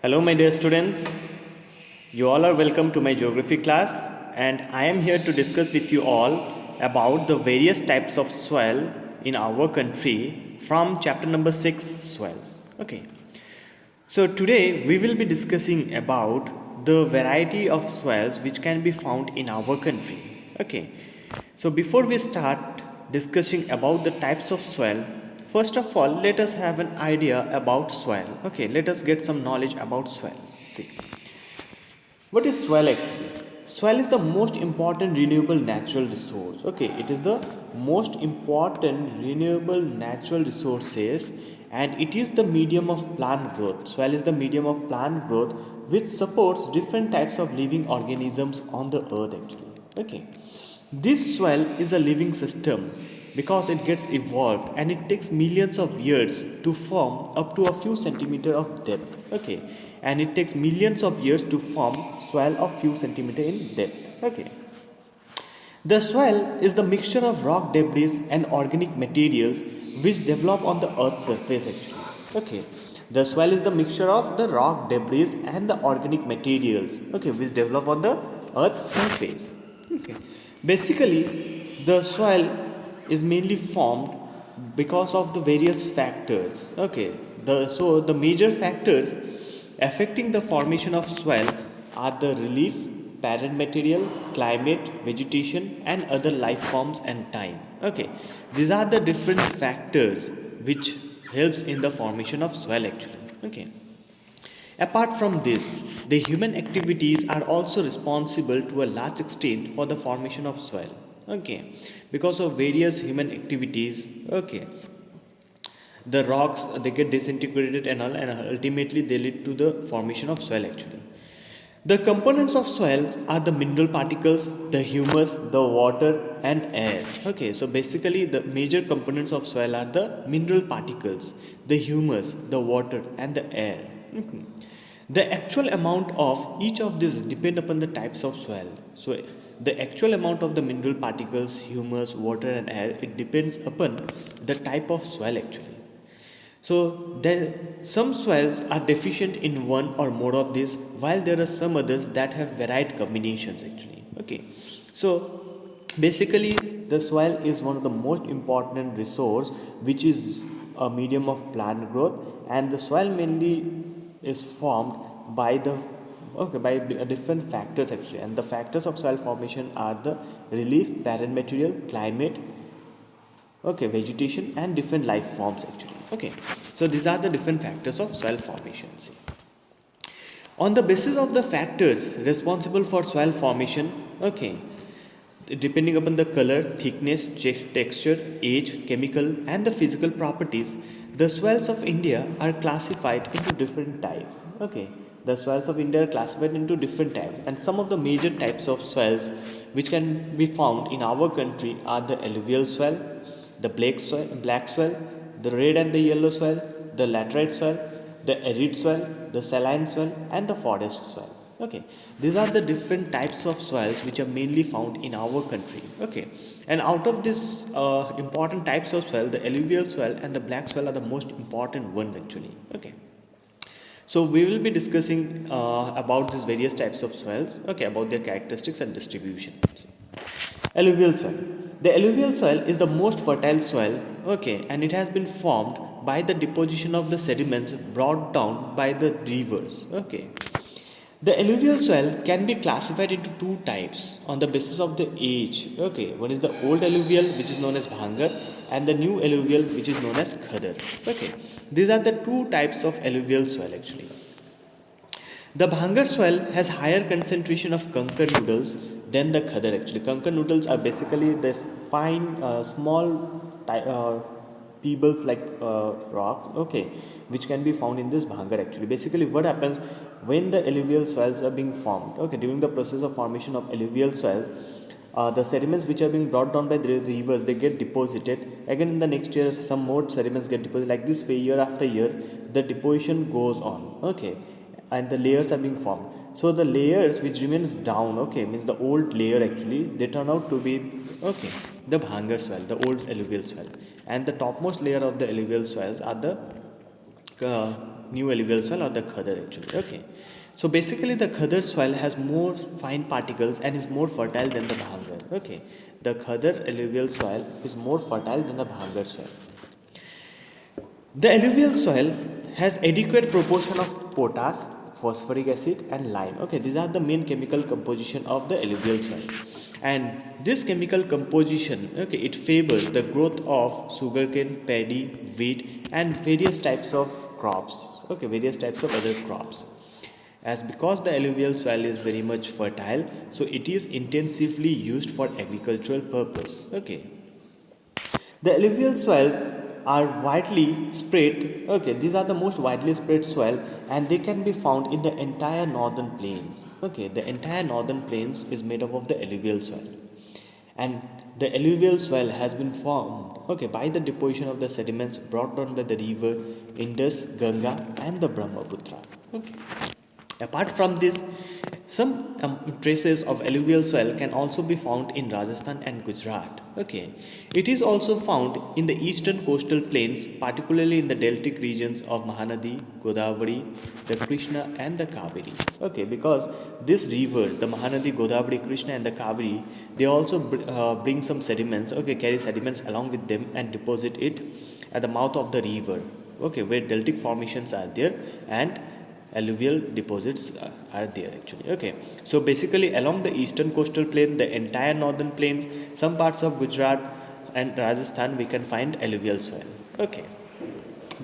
Hello, my dear students. You all are welcome to my geography class, and I am here to discuss with you all about the various types of soil in our country from chapter number 6 soils. Okay. So today we will be discussing about the variety of soils which can be found in our country. Okay. So before we start discussing about the types of soil, first of all let us have an idea about soil. Okay, let us get some knowledge about soil. See, what is soil actually? Soil is the most important renewable natural resource. Okay, it is the most important renewable natural resources, and it is the medium of plant growth. Soil is the medium of plant growth which supports different types of living organisms on the earth actually. Okay. This soil is a living system because it gets evolved and it takes millions of years to form up to a few centimeter of depth. Okay, and it takes millions of years to form soil of few centimeter in depth. Okay, the soil is the mixture of rock debris and organic materials which develop on the earth's surface actually. Okay, the soil is the mixture of the rock debris and the organic materials, okay, which develop on the earth's surface. Okay, basically the soil is mainly formed because of the various factors. Okay, the major factors affecting the formation of soil are the relief, parent material, climate, vegetation, and other life forms and time. Okay, these are the different factors which helps in the formation of soil actually. Okay. Apart from this, the human activities are also responsible to a large extent for the formation of soil. Okay, because of various human activities. Okay, the rocks they get disintegrated and all, and ultimately they lead to the formation of soil actually. The components of soil are the mineral particles, the humus, the water, and air. Okay, so basically the major components of soil are the mineral particles, the humus, the water, and the air. Mhm. The actual amount of each of these depend upon the types of soil. So the actual amount of the mineral particles, humus, water, and air, it depends upon the type of soil actually. So there some soils are deficient in one or more of these, while there are some others that have varied combinations actually. Okay. So basically the soil is one of the most important resource which is a medium of plant growth, and the soil mainly is formed by the different factors actually, and the factors of soil formation are the relief, parent material, climate, okay, vegetation, and different life forms actually. Okay, so these are the different factors of soil formation. See, on the basis of the factors responsible for soil formation, okay, depending upon the color, thickness, texture, age, chemical, and the physical properties, the soils of India are classified into different types. Okay, the soils of India are classified into different types, and some of the major types of soils which can be found in our country are the alluvial soil, the black soil, the red and the yellow soil, the laterite soil, the arid soil, the saline soil, and the forest soil. Okay, these are the different types of soils which are mainly found in our country. Okay, and out of these important types of soil, the alluvial soil and the black soil are the most important ones actually. Okay, so we will be discussing about these various types of soils. Okay, about their characteristics and distribution. Alluvial soil. The alluvial soil is the most fertile soil, okay, and it has been formed by the deposition of the sediments brought down by the rivers, okay. The alluvial soil can be classified into two types on the basis of the age, okay. One is the old alluvial, which is known as Bhangar, and the new alluvial, which is known as Khadar, okay. These are the two types of alluvial soil actually. The Bhangar soil has higher concentration of Kankar noodles than the Khadar actually. Kankar noodles are basically this fine, small pebbles like rocks, okay, which can be found in this Bhangar actually. Basically, what happens when the alluvial soils are being formed? Okay, during the process of formation of alluvial soils, the sediments which are being brought down by the rivers they get deposited again in the next year. Some more sediments get deposited like this way, year after year the deposition goes on, okay, and the layers are being formed. So the layers which remains down, okay, means the old layer actually, they turn out to be, okay, the Bhangar soil, the old alluvial soil, and the topmost layer of the alluvial soils are the uh, new alluvial soil or the khadar actually. Okay, so basically the khadar soil has more fine particles and is more fertile than the bhangar. Okay, the khadar alluvial soil is more fertile than the bhangar soil. The alluvial soil has adequate proportion of potash, phosphoric acid and lime. Okay, these are the main chemical composition of the alluvial soil. And this chemical composition, okay, it favors the growth of sugarcane, paddy, wheat and various types of crops. Okay, various types of other crops. As because the alluvial soil is very much fertile, so it is intensively used for agricultural purpose. Okay, the alluvial soils are widely spread. Okay, these are the most widely spread soil and they can be found in the entire northern plains. Okay, the entire northern plains is made up of the alluvial soil. And the alluvial soil has been formed, okay, by the deposition of the sediments brought down by the river Indus, Ganga and the Brahmaputra. Okay. Apart from this, some traces of alluvial soil can also be found in Rajasthan and Gujarat. Okay, it is also found in the eastern coastal plains, particularly in the deltic regions of Mahanadi, Godavari, the Krishna, and the Kaveri. Okay, because these rivers, the Mahanadi, Godavari, Krishna, and the Kaveri, they also bring some sediments. Okay, carry sediments along with them and deposit it at the mouth of the river. Okay, where deltic formations are there and alluvial deposits are there actually. Okay, so basically along the eastern coastal plain, the entire northern plains, some parts of Gujarat and Rajasthan, we can find alluvial soil. Okay,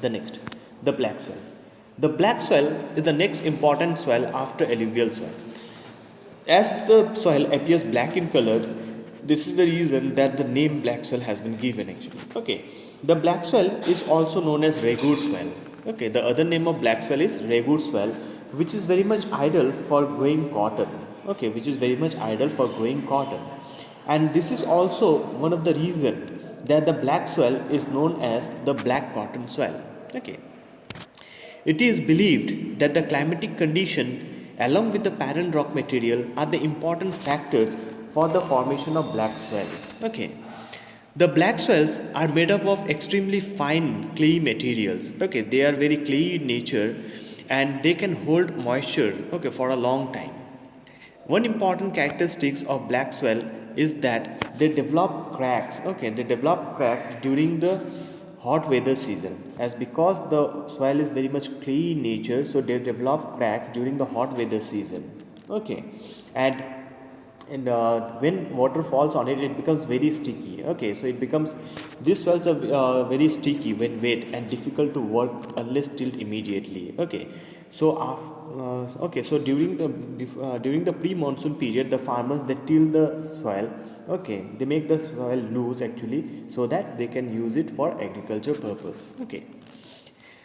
the next, the black soil. The black soil is the next important soil after alluvial soil. As the soil appears black in color, this is the reason that the name black soil has been given actually. Okay, the black soil is also known as Regur soil. Okay, the other name of black soil is Regur soil, which is very much ideal for growing cotton. Okay, which is very much ideal for growing cotton. And this is also one of the reason that the black soil is known as the black cotton soil. Okay. It is believed that the climatic condition along with the parent rock material are the important factors for the formation of black soil. Okay. The black soils are made up of extremely fine clay materials. Okay, they are very clay in nature and they can hold moisture, okay, for a long time. One important characteristics of black soil is that they develop cracks. Okay, they develop cracks during the hot weather season. As because the soil is very much clay in nature, so they develop cracks during the hot weather season. Okay, and when water falls on it, it becomes very sticky. Okay, so it becomes, these soils are very sticky when wet and difficult to work unless tilled immediately. Okay, so so during the pre-monsoon period, the farmers, they till the soil. Okay, they make the soil loose actually so that they can use it for agriculture purpose. Okay,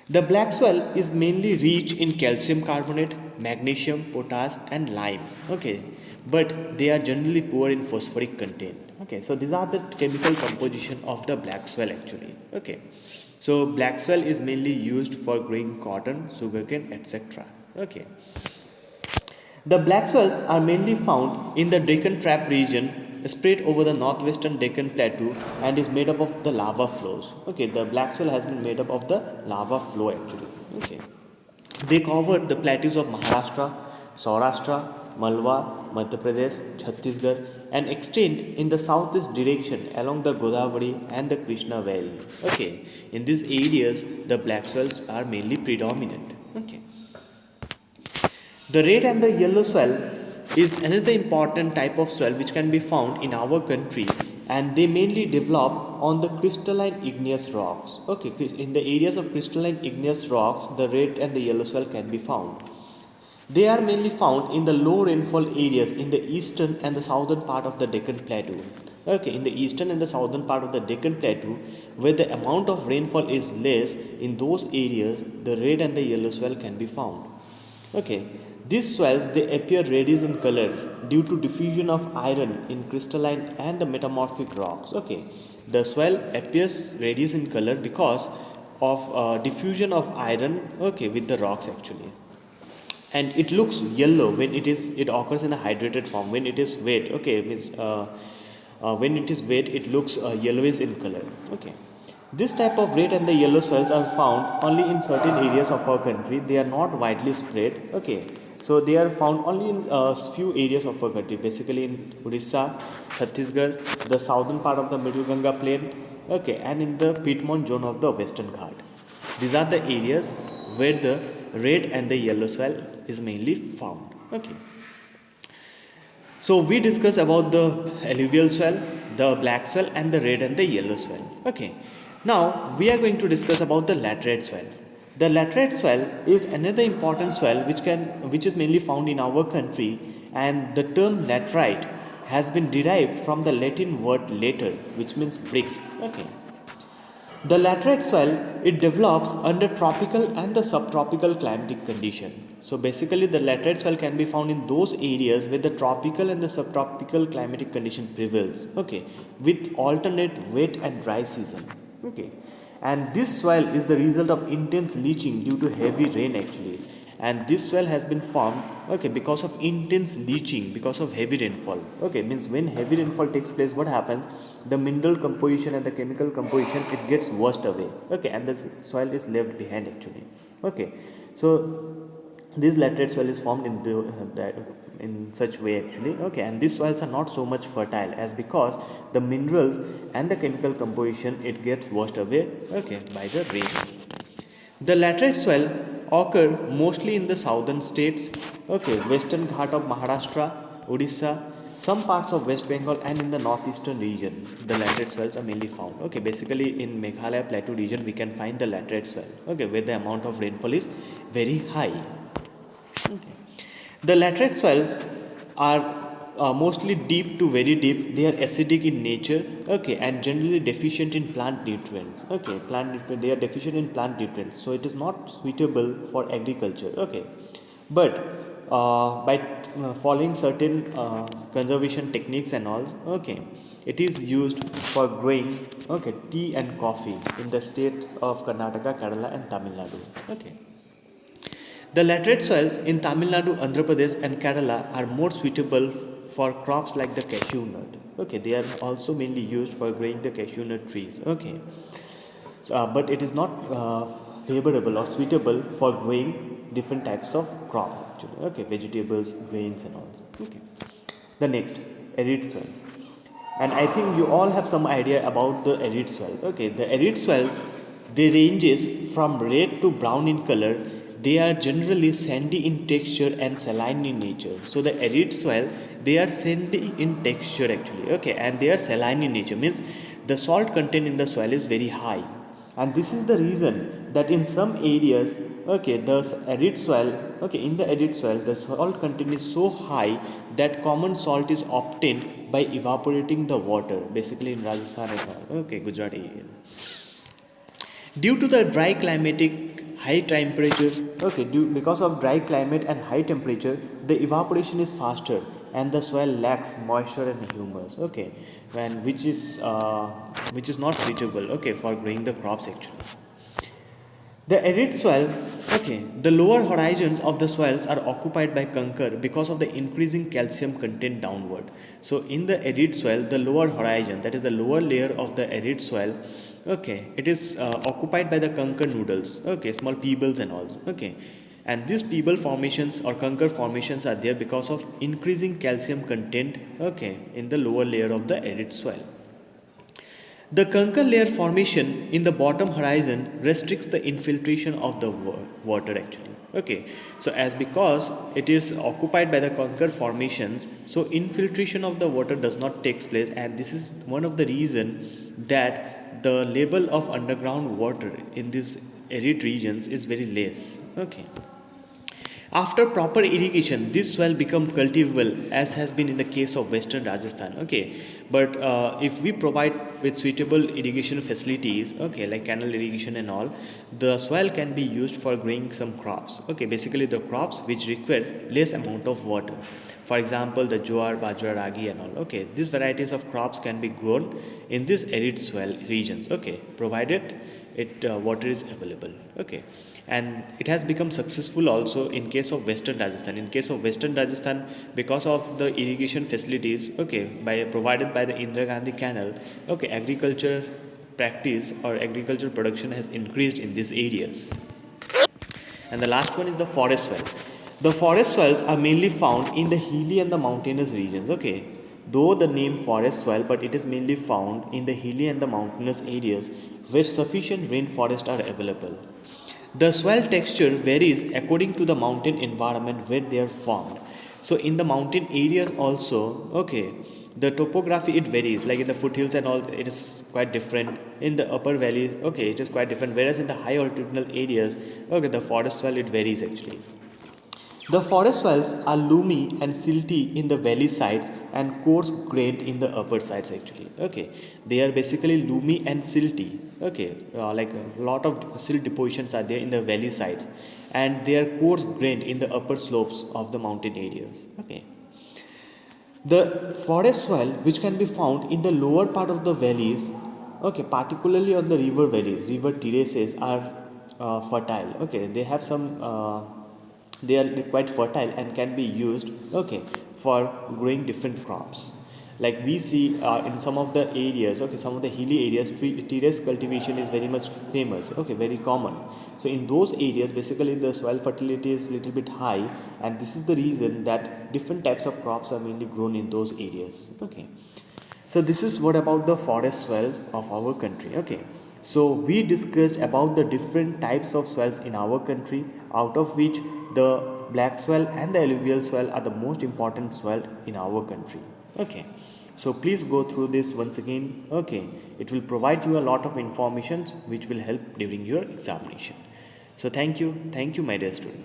the black soil is mainly rich in calcium carbonate, magnesium, potash, and lime. Okay, but they are generally poor in phosphoric content. Okay, so these are the chemical composition of the black soil actually. Okay, so black soil is mainly used for growing cotton, sugarcane, etc. Okay, the black soils are mainly found in the Deccan Trap region, spread over the northwestern Deccan Plateau, and is made up of the lava flows. Okay, the black soil has been made up of the lava flow actually. Okay, they cover the plateaus of Maharashtra, Saurashtra, Malwa, Madhya Pradesh, Chhattisgarh, and extend in the southeast direction along the Godavari and the Krishna Valley. Okay, in these areas, the black soils are mainly predominant. Okay. The red and the yellow soil is another important type of soil which can be found in our country, and they mainly develop on the crystalline igneous rocks. Okay, in the areas of crystalline igneous rocks, the red and the yellow soil can be found. They are mainly found in the low rainfall areas in the eastern and the southern part of the Deccan Plateau. Okay, in the eastern and the southern part of the Deccan Plateau, where the amount of rainfall is less, in those areas, the red and the yellow soil can be found. Okay, these soils, they appear reddish in color due to diffusion of iron in crystalline and the metamorphic rocks. Okay, the soil appears reddish in color because of diffusion of iron. Okay, with the rocks actually, and it looks yellow when it occurs in a hydrated form. When it is wet, okay, means when it is wet, it looks yellowish in color. Okay, This type of red and the yellow soils are found only in certain areas of our country. They are not widely spread. Okay, so they are found only in few areas of our country, basically in Odisha, Chhattisgarh, the southern part of the Middle Ganga plain, okay, and in the Piedmont zone of the Western Ghat. These are the areas where the red and the yellow soil is mainly found. Okay. So we discuss about the alluvial soil, the black soil and the red and the yellow soil. Okay. Now we are going to discuss about the laterite soil. The laterite soil is another important soil which is mainly found in our country, and the term laterite has been derived from the Latin word later, which means brick. Okay. The laterite soil, it develops under tropical and the subtropical climatic condition. So basically the laterite soil can be found in those areas where the tropical and the subtropical climatic condition prevails. Okay, with alternate wet and dry season. Okay, and this soil is the result of intense leaching due to heavy rain actually, and this soil has been formed, okay, because of intense leaching, because of heavy rainfall. Okay, means when heavy rainfall takes place, what happens, the mineral composition and the chemical composition, it gets washed away. Okay, and the soil is left behind actually. Okay, so this laterite soil is formed in in such way actually. Okay, and these soils are not so much fertile as because the minerals and the chemical composition, it gets washed away, okay, by the rain. The laterite soil occur mostly in the southern states, okay, western Ghat of Maharashtra, Odisha, some parts of West Bengal, and in the northeastern regions. The laterite soils are mainly found. Okay, basically in Meghalaya Plateau region, we can find the laterite soil. Okay, where the amount of rainfall is very high. Okay. The laterite soils are mostly deep to very deep. They are acidic in nature, okay, and generally deficient in plant nutrients. Okay, they are deficient in plant nutrients, so it is not suitable for agriculture. Okay, but by following certain conservation techniques and all, okay, it is used for growing, okay, tea and coffee in the states of Karnataka, Kerala, and Tamil Nadu. Okay. The laterite soils in Tamil Nadu, Andhra Pradesh, and Kerala are more suitable for crops like the cashew nut. Okay, they are also mainly used for growing the cashew nut trees. Okay, so, but it is not favorable or suitable for growing different types of crops actually. Okay, vegetables, grains, and all. Okay, the next, arid soil, and I think you all have some idea about the arid soil. Okay, the arid soils, they ranges from red to brown in color. They are generally sandy in texture and saline in nature. So the arid soil, they are sandy in texture actually, okay, and they are saline in nature, means the salt content in the soil is very high, and this is the reason that in some areas, okay, the arid soil, okay, in the arid soil the salt content is so high that common salt is obtained by evaporating the water, basically in Rajasthan and all, okay, Gujarat areas. Due to the dry climatic high temperature, okay, because of dry climate and high temperature, the evaporation is faster and the soil lacks moisture and humus. Okay, and which is not suitable, okay, for growing the crops actually. The arid soil, okay, the lower horizons of the soils are occupied by conker because of the increasing calcium content downward. So, in the arid soil, the lower horizon, that is the lower layer of the arid soil, okay, it is occupied by the conker noodles, okay, small pebbles and all, okay. And these pebble formations or conker formations are there because of increasing calcium content, okay, in the lower layer of the arid soil. The conker layer formation in the bottom horizon restricts the infiltration of the water actually. Okay, so as because it is occupied by the conker formations, so infiltration of the water does not take place, and this is one of the reason that the level of underground water in these arid regions is very less. Okay. After proper irrigation, this soil become cultivable, as has been in the case of Western Rajasthan. Okay, but if we provide with suitable irrigation facilities, okay, like canal irrigation and all, the soil can be used for growing some crops. Okay, basically the crops which require less amount of water. For example, the jowar, bajra, ragi, and all. Okay, these varieties of crops can be grown in these arid soil regions. Okay, provided it water is available. Okay, and it has become successful also in case of Western Rajasthan. In case of Western Rajasthan, because of the irrigation facilities, okay, by provided by the Indira Gandhi canal, okay, agriculture practice or agricultural production has increased in these areas. And the last one is the forest swell. The forest swells are mainly found in the hilly and the mountainous regions. Okay, though the name forest swell, but it is mainly found in the hilly and the mountainous areas where sufficient rainforests are available. The swell texture varies according to the mountain environment where they are formed. So in the mountain areas also, okay, the topography it varies. Like in the foothills and all, it is quite different. In the upper valleys, okay, it is quite different. Whereas in the high altitudinal areas, okay, the forest swell it varies actually. The forest swells are loomy and silty in the valley sides and coarse grained in the upper sides actually. Okay, they are basically loomy and silty. Okay, like a lot of silt depositions are there in the valley sides, and they are coarse grained in the upper slopes of the mountain areas. Okay, the forest swell, which can be found in the lower part of the valleys, okay, particularly on the river valleys, river terraces are fertile. Okay, they have some. They are quite fertile and can be used, okay, for growing different crops. Like we see in some of the areas, okay, some of the hilly areas, terrace cultivation is very much famous, okay, very common. So in those areas basically the soil fertility is little bit high, and this is the reason that different types of crops are mainly grown in those areas. Okay, so this is what about the forest swells of our country. Okay, so we discussed about the different types of swells in our country, out of which the black swell and the alluvial swell are the most important swell in our country. Okay, so please go through this once again. Okay, it will provide you a lot of information which will help during your examination. So thank you my dear student.